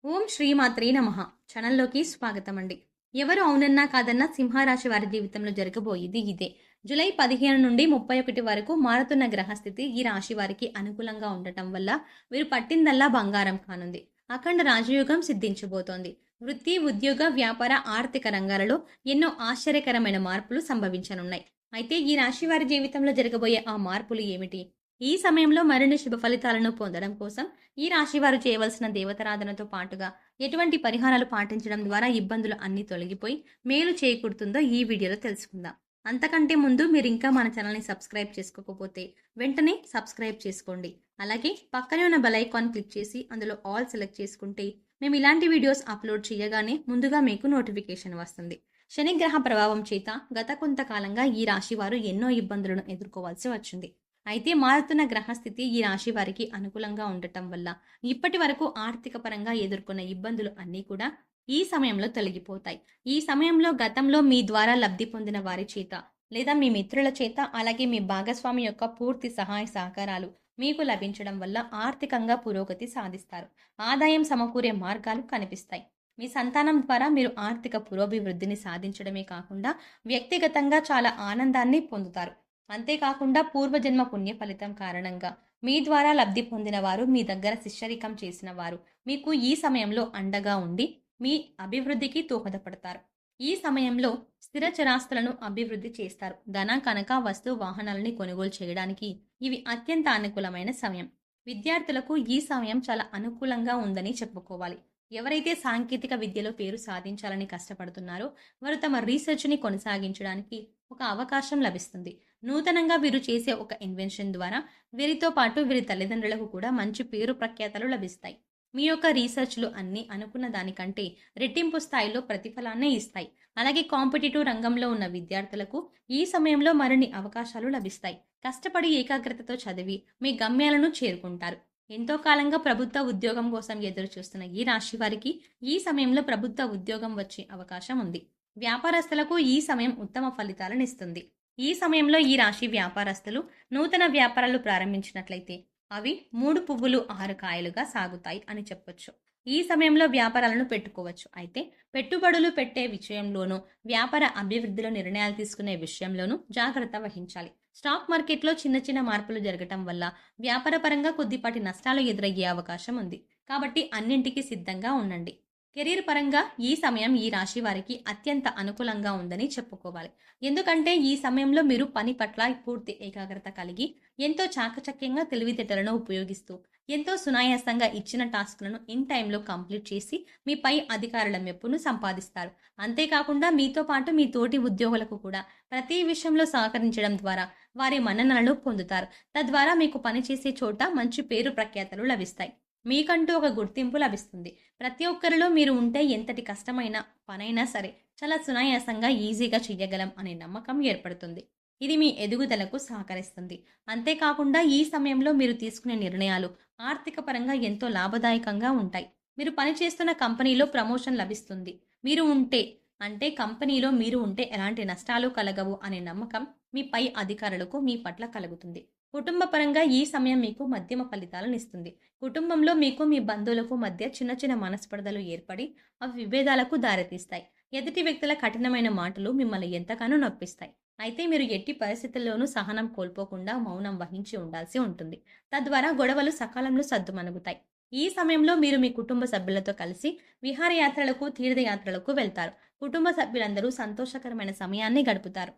ఓం శ్రీమాత్రే నమః. ఛానల్లోకి స్వాగతం అండి. ఎవరు అవునన్నా కాదన్నా సింహరాశి వారి జీవితంలో జరగబోయేది ఇదే. జూలై 15 నుండి 31 వరకు మారుతున్న గ్రహస్థితి ఈ రాశి వారికి అనుకూలంగా ఉండటం వల్ల వీరు పట్టిందల్లా బంగారం కానుంది. అఖండ రాజయోగం సిద్ధించబోతోంది. వృత్తి, ఉద్యోగ, వ్యాపార, ఆర్థిక రంగాలలో ఎన్నో ఆశ్చర్యకరమైన మార్పులు సంభవించనున్నాయి. అయితే ఈ రాశి వారి జీవితంలో జరగబోయే ఆ మార్పులు ఏమిటి? ఈ సమయంలో మరిన్ని శుభ ఫలితాలను పొందడం కోసం ఈ రాశి వారు చేయవలసిన దేవతారాధనతో పాటుగా ఎటువంటి పరిహారాలు పాటించడం ద్వారా ఇబ్బందులు అన్నీ తొలగిపోయి మేలు చేకూరుతుందో ఈ వీడియోలో తెలుసుకుందాం. అంతకంటే ముందు మీరు ఇంకా మన ఛానల్ని సబ్స్క్రైబ్ చేసుకోకపోతే వెంటనే సబ్స్క్రైబ్ చేసుకోండి. అలాగే పక్కనే ఉన్న బెల్ ఐకాన్ క్లిక్ చేసి అందులో ఆల్ సెలెక్ట్ చేసుకుంటే మేము ఇలాంటి వీడియోస్ అప్లోడ్ చేయగానే ముందుగా మీకు నోటిఫికేషన్ వస్తుంది. శనిగ్రహ ప్రభావం చేత గత కొంతకాలంగా ఈ రాశి వారు ఎన్నో ఇబ్బందులను ఎదుర్కోవాల్సి వచ్చింది. అయితే మారుతున్న గ్రహస్థితి ఈ రాశి వారికి అనుకూలంగా ఉండటం వల్ల ఇప్పటి వరకు ఆర్థిక పరంగా ఎదుర్కొన్న ఇబ్బందులు అన్నీ కూడా ఈ సమయంలో తొలగిపోతాయి. ఈ సమయంలో గతంలో మీ ద్వారా లబ్ధి పొందిన వారి చేత లేదా మీ మిత్రుల చేత అలాగే మీ భాగస్వామి యొక్క పూర్తి సహాయ సహకారాలు మీకు లభించడం వల్ల ఆర్థికంగా పురోగతి సాధిస్తారు. ఆదాయం సమకూరే మార్గాలు కనిపిస్తాయి. మీ సంతానం ద్వారా మీరు ఆర్థిక పురోభివృద్ధిని సాధించడమే కాకుండా వ్యక్తిగతంగా చాలా ఆనందాన్ని పొందుతారు. అంతేకాకుండా పూర్వజన్మ పుణ్య ఫలితం కారణంగా మీ ద్వారా లబ్ధి పొందిన వారు, మీ దగ్గర శిష్యరికం చేసిన వారు మీకు ఈ సమయంలో అండగా ఉండి మీ అభివృద్ధికి దోహదపడతారు. ఈ సమయంలో స్థిర చరాస్తులను అభివృద్ధి చేస్తారు. ధన, కనక, వస్తు, వాహనాలని కొనుగోలు చేయడానికి ఇవి అత్యంత అనుకూలమైన సమయం. విద్యార్థులకు ఈ సమయం చాలా అనుకూలంగా ఉందని చెప్పుకోవాలి. ఎవరైతే సాంకేతిక విద్యలో పేరు సాధించాలని కష్టపడుతున్నారో వారు తమ రీసెర్చ్ని కొనసాగించడానికి ఒక అవకాశం లభిస్తుంది. నూతనంగా వీరు చేసే ఒక ఇన్వెన్షన్ ద్వారా వీరితో పాటు వీరి తల్లిదండ్రులకు కూడా మంచి పేరు ప్రఖ్యాతలు లభిస్తాయి. మీ యొక్క రీసెర్చ్లు అన్నీ అనుకున్న దానికంటే రెట్టింపు స్థాయిలో ప్రతిఫలాన్నే ఇస్తాయి. అలాగే కాంపిటేటివ్ రంగంలో ఉన్న విద్యార్థులకు ఈ సమయంలో మరిన్ని అవకాశాలు లభిస్తాయి. కష్టపడి ఏకాగ్రతతో చదివి మీ గమ్యాలను చేరుకుంటారు. ఎంతో కాలంగా ప్రభుత్వ ఉద్యోగం కోసం ఎదురు చూస్తున్న ఈ రాశి వారికి ఈ సమయంలో ప్రభుత్వ ఉద్యోగం వచ్చే అవకాశం ఉంది. వ్యాపారస్తులకు ఈ సమయం ఉత్తమ ఫలితాలను ఇస్తుంది. ఈ సమయంలో ఈ రాశి వ్యాపారస్తులు నూతన వ్యాపారాలు ప్రారంభించినట్లయితే అవి 3 పువ్వులు 6 కాయలుగా సాగుతాయి అని చెప్పొచ్చు. ఈ సమయంలో వ్యాపారాలను పెట్టుకోవచ్చు. అయితే పెట్టుబడులు పెట్టే విషయంలోనూ వ్యాపార అభివృద్ధిలో నిర్ణయాలు తీసుకునే విషయంలోనూ జాగ్రత్త వహించాలి. స్టాక్ మార్కెట్లో చిన్న చిన్న మార్పులు జరగటం వల్ల వ్యాపారపరంగా కొద్దిపాటి నష్టాలు ఎదురయ్యే అవకాశం ఉంది. కాబట్టి అన్నింటికీ సిద్ధంగా ఉండండి. కెరీర్ పరంగా ఈ సమయం ఈ రాశి వారికి అత్యంత అనుకూలంగా ఉందని చెప్పుకోవాలి. ఎందుకంటే ఈ సమయంలో మీరు పని పట్ల పూర్తి ఏకాగ్రత కలిగి ఎంతో చాకచక్యంగా తెలివితేటలను ఉపయోగిస్తూ ఎంతో సునాయాసంగా ఇచ్చిన టాస్క్లను ఇన్ టైంలో కంప్లీట్ చేసి మీ పై అధికారుల మెప్పును సంపాదిస్తారు. అంతేకాకుండా మీతో పాటు మీ తోటి ఉద్యోగులకు కూడా ప్రతి విషయంలో సహకరించడం ద్వారా వారి మన్ననలను పొందుతారు. తద్వారా మీకు పనిచేసే చోట మంచి పేరు ప్రఖ్యాతలు లభిస్తాయి. మీకంటూ ఒక గుర్తింపు లభిస్తుంది. ప్రతి ఒక్కరిలో మీరు ఉంటే ఎంతటి కష్టమైన పనైనా సరే చాలా సునాయాసంగా ఈజీగా చెయ్యగలం అనే నమ్మకం ఏర్పడుతుంది. ఇది మీ ఎదుగుదలకు సహకరిస్తుంది. అంతేకాకుండా ఈ సమయంలో మీరు తీసుకునే నిర్ణయాలు ఆర్థిక పరంగా ఎంతో లాభదాయకంగా ఉంటాయి. మీరు పనిచేస్తున్న కంపెనీలో ప్రమోషన్ లభిస్తుంది. మీరు ఉంటే కంపెనీలో మీరు ఉంటే ఎలాంటి నష్టాలు కలగవు అనే నమ్మకం మీ పై అధికారులకు మీ పట్ల కలుగుతుంది. కుటుంబ పరంగా ఈ సమయం మీకు మధ్యమ ఫలితాలను ఇస్తుంది. కుటుంబంలో మీకు మీ బంధువులకు మధ్య చిన్న చిన్న మనస్పర్ధలు ఏర్పడి అవి విభేదాలకు దారితీస్తాయి. ఎదుటి వ్యక్తుల కఠినమైన మాటలు మిమ్మల్ని ఎంతగానో నొప్పిస్తాయి. అయితే మీరు ఎట్టి పరిస్థితుల్లోనూ సహనం కోల్పోకుండా మౌనం వహించి ఉండాల్సి ఉంటుంది. తద్వారా గొడవలు సకాలంలో సద్దుమణుగుతాయి. ఈ సమయంలో మీరు మీ కుటుంబ సభ్యులతో కలిసి విహారయాత్రలకు, తీర్థయాత్రలకు వెళ్తారు. కుటుంబ సభ్యులందరూ సంతోషకరమైన సమయాన్ని గడుపుతారు.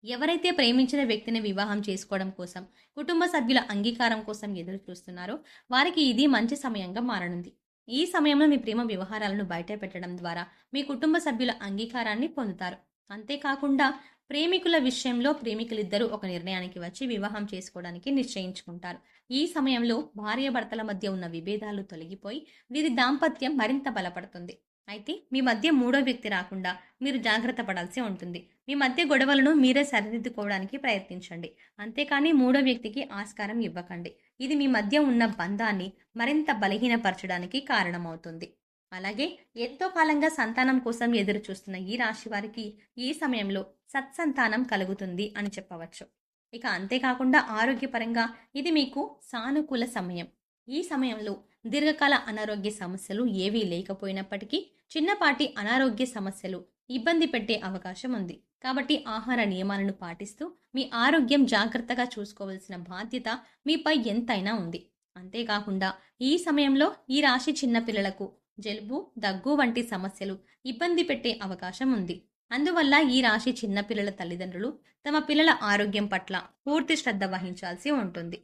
ఎవరైతే ప్రేమించిన వ్యక్తిని వివాహం చేసుకోవడం కోసం, కుటుంబ సభ్యుల అంగీకారం కోసం ఎదురు చూస్తున్నారో వారికి ఇది మంచి సమయంగా మారనుంది. ఈ సమయంలో మీ ప్రేమ వ్యవహారాలను బయట పెట్టడం ద్వారా మీ కుటుంబ సభ్యుల అంగీకారాన్ని పొందుతారు. అంతేకాకుండా ప్రేమికుల విషయంలో ప్రేమికులిద్దరూ ఒక నిర్ణయానికి వచ్చి వివాహం చేసుకోవడానికి నిశ్చయించుకుంటారు. ఈ సమయంలో భార్యాభర్తల మధ్య ఉన్న విభేదాలు తొలగిపోయి వీరి దాంపత్యం మరింత బలపడుతుంది. అయితే మీ మధ్య మూడో వ్యక్తి రాకుండా మీరు జాగ్రత్త పడాల్సి ఉంటుంది. మీ మధ్య గొడవలను మీరే సరిదిద్దుకోవడానికి ప్రయత్నించండి. అంతేకాని మూడో వ్యక్తికి ఆస్కారం ఇవ్వకండి. ఇది మీ మధ్య ఉన్న బంధాన్ని మరింత బలహీనపరచడానికి కారణమవుతుంది. అలాగే ఎంతో కాలంగా సంతానం కోసం ఎదురు చూస్తున్న ఈ రాశి వారికి ఈ సమయంలో సత్సంతానం కలుగుతుంది అని చెప్పవచ్చు. ఇక అంతేకాకుండా ఆరోగ్యపరంగా ఇది మీకు సానుకూల సమయం. ఈ సమయంలో దీర్ఘకాల అనారోగ్య సమస్యలు ఏవీ లేకపోయినప్పటికీ చిన్నపాటి అనారోగ్య సమస్యలు ఇబ్బంది పెట్టే అవకాశం ఉంది. కాబట్టి ఆహార నియమాలను పాటిస్తూ మీ ఆరోగ్యం జాగ్రత్తగా చూసుకోవాల్సిన బాధ్యత మీపై ఎంతైనా ఉంది. అంతేకాకుండా ఈ సమయంలో ఈ రాశి చిన్నపిల్లలకు జలుబు, దగ్గు వంటి సమస్యలు ఇబ్బంది పెట్టే అవకాశం ఉంది. అందువల్ల ఈ రాశి చిన్నపిల్లల తల్లిదండ్రులు తమ పిల్లల ఆరోగ్యం పట్ల పూర్తి శ్రద్ధ వహించాల్సి ఉంటుంది.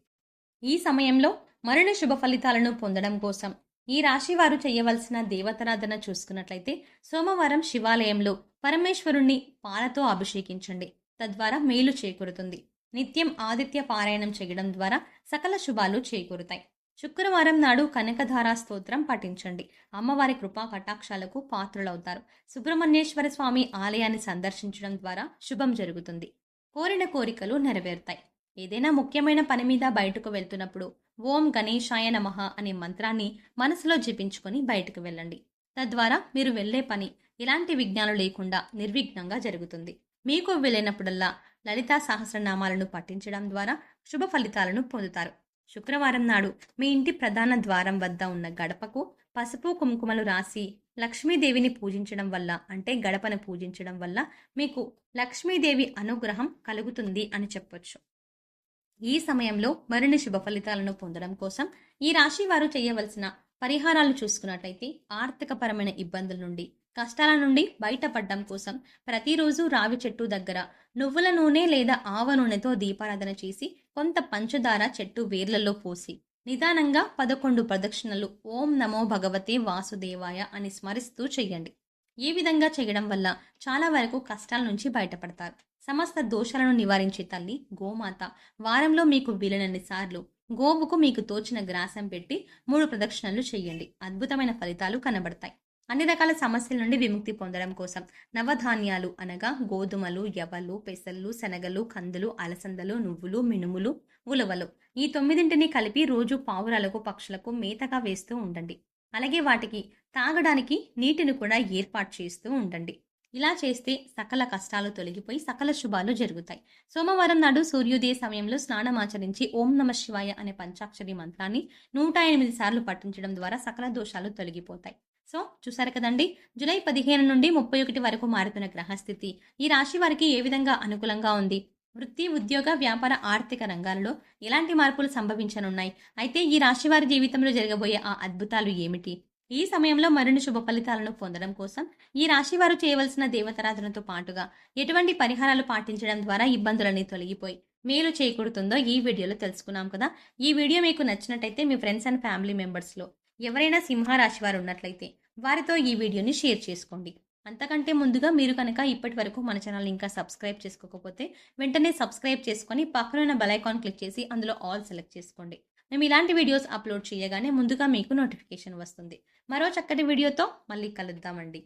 ఈ సమయంలో మరిన్ని శుభ ఫలితాలను పొందడం కోసం ఈ రాశి వారు చేయవలసిన దేవతారాధన చూసుకున్నట్లయితే సోమవారం శివాలయంలో పరమేశ్వరుణ్ణి పాలతో అభిషేకించండి. తద్వారా మేలు చేకూరుతుంది. నిత్యం ఆదిత్య పారాయణం చేయడం ద్వారా సకల శుభాలు చేకూరుతాయి. శుక్రవారం నాడు కనకధారా స్తోత్రం పఠించండి. అమ్మవారి కృపా కటాక్షాలకు పాత్రులవుతారు. సుబ్రహ్మణ్యేశ్వర స్వామి ఆలయాన్ని సందర్శించడం ద్వారా శుభం జరుగుతుంది. కోరిన కోరికలు నెరవేరుతాయి. ఏదైనా ముఖ్యమైన పని మీద బయటకు వెళ్తున్నప్పుడు ఓం గణేశాయ నమః అనే మంత్రాన్ని మనసులో జపించుకొని బయటకు వెళ్ళండి. తద్వారా మీరు వెళ్లే పని ఎలాంటి విఘ్నాలు లేకుండా నిర్విఘ్నంగా జరుగుతుంది. మీకు వెళ్ళినప్పుడల్లా లలితా సహస్రనామాలను పఠించడం ద్వారా శుభ ఫలితాలను పొందుతారు. శుక్రవారం నాడు మీ ఇంటి ప్రధాన ద్వారం వద్ద ఉన్న గడపకు పసుపు కుంకుమలు రాసి లక్ష్మీదేవిని పూజించడం వల్ల, అంటే గడపను పూజించడం వల్ల మీకు లక్ష్మీదేవి అనుగ్రహం కలుగుతుంది అని చెప్పొచ్చు. ఈ సమయంలో మరిన్ని శుభ ఫలితాలను పొందడం కోసం ఈ రాశి వారు చేయవలసిన పరిహారాలు చూసుకున్నట్లయితే ఆర్థికపరమైన ఇబ్బందుల నుండి, కష్టాల నుండి బయటపడడం కోసం ప్రతిరోజు రావి చెట్టు దగ్గర నువ్వుల నూనె లేదా ఆవ నూనెతో దీపారాధన చేసి కొంత పంచదార చెట్టు వేర్లలో పోసి నిదానంగా 11 ప్రదక్షిణలు ఓం నమో భగవతే వాసుదేవాయ అని స్మరిస్తూ చెయ్యండి. ఈ విధంగా చేయడం వల్ల చాలా వరకు కష్టాల నుంచి బయటపడతారు. సమస్త దోషాలను నివారించే తల్లి గోమాత వారంలో మీకు వీలైనన్ని సార్లు గోవుకు మీకు తోచిన గ్రాసం పెట్టి 3 ప్రదక్షిణలు చేయండి. అద్భుతమైన ఫలితాలు కనబడతాయి. అన్ని రకాల సమస్యల నుండి విముక్తి పొందడం కోసం నవధాన్యాలు అనగా గోధుమలు, యవలు, పెసళ్ళు, శనగలు, కందులు, అలసందలు, నువ్వులు, మినుములు, ఉలవలు ఈ 9 కలిపి రోజు పావురాలకు, పక్షులకు మేతగా వేస్తూ ఉండండి. అలాగే వాటికి తాగడానికి నీటిని కూడా ఏర్పాటు చేస్తూ ఉండండి. ఇలా చేస్తే సకల కష్టాలు తొలగిపోయి సకల శుభాలు జరుగుతాయి. సోమవారం నాడు సూర్యోదయ సమయంలో స్నానమాచరించి ఓం నమః శివాయ అనే పంచాక్షరి మంత్రాన్ని 108 సార్లు పఠించడం ద్వారా సకల దోషాలు తొలగిపోతాయి. సో చూసారు కదండి, జూలై 15 నుండి 31 వరకు మారుతున్న గ్రహస్థితి ఈ రాశి వారికి ఏ విధంగా అనుకూలంగా ఉంది, వృత్తి, ఉద్యోగ, వ్యాపార, ఆర్థిక రంగాలలో ఎలాంటి మార్పులు సంభవించనున్నాయి, అయితే ఈ రాశి వారి జీవితంలో జరగబోయే ఆ అద్భుతాలు ఏమిటి, ఈ సమయంలో మరిన్ని శుభ ఫలితాలను పొందడం కోసం ఈ రాశి వారు చేయవలసిన దేవతారాధనతో పాటుగా ఎటువంటి పరిహారాలు పాటించడం ద్వారా ఇబ్బందులన్నీ తొలగిపోయి మేలు చేకూరుతుందో ఈ వీడియోలో తెలుసుకున్నాం కదా. ఈ వీడియో మీకు నచ్చినట్టయితే మీ ఫ్రెండ్స్ అండ్ ఫ్యామిలీ మెంబర్స్లో ఎవరైనా సింహరాశి వారు ఉన్నట్లయితే వారితో ఈ వీడియోని షేర్ చేసుకోండి. అంతకంటే ముందుగా మీరు కనుక ఇప్పటి వరకు మన ఛానల్ ఇంకా సబ్స్క్రైబ్ చేసుకోకపోతే వెంటనే సబ్స్క్రైబ్ చేసుకొని పక్కనున్న బెల్ ఐకాన్ క్లిక్ చేసి అందులో ఆల్ సెలెక్ట్ చేసుకోండి. మేము ఇలాంటి వీడియోస్ అప్లోడ్ చేయగానే ముందుగా మీకు నోటిఫికేషన్ వస్తుంది. మరో చక్కటి వీడియోతో మళ్ళీ కలుద్దామండి.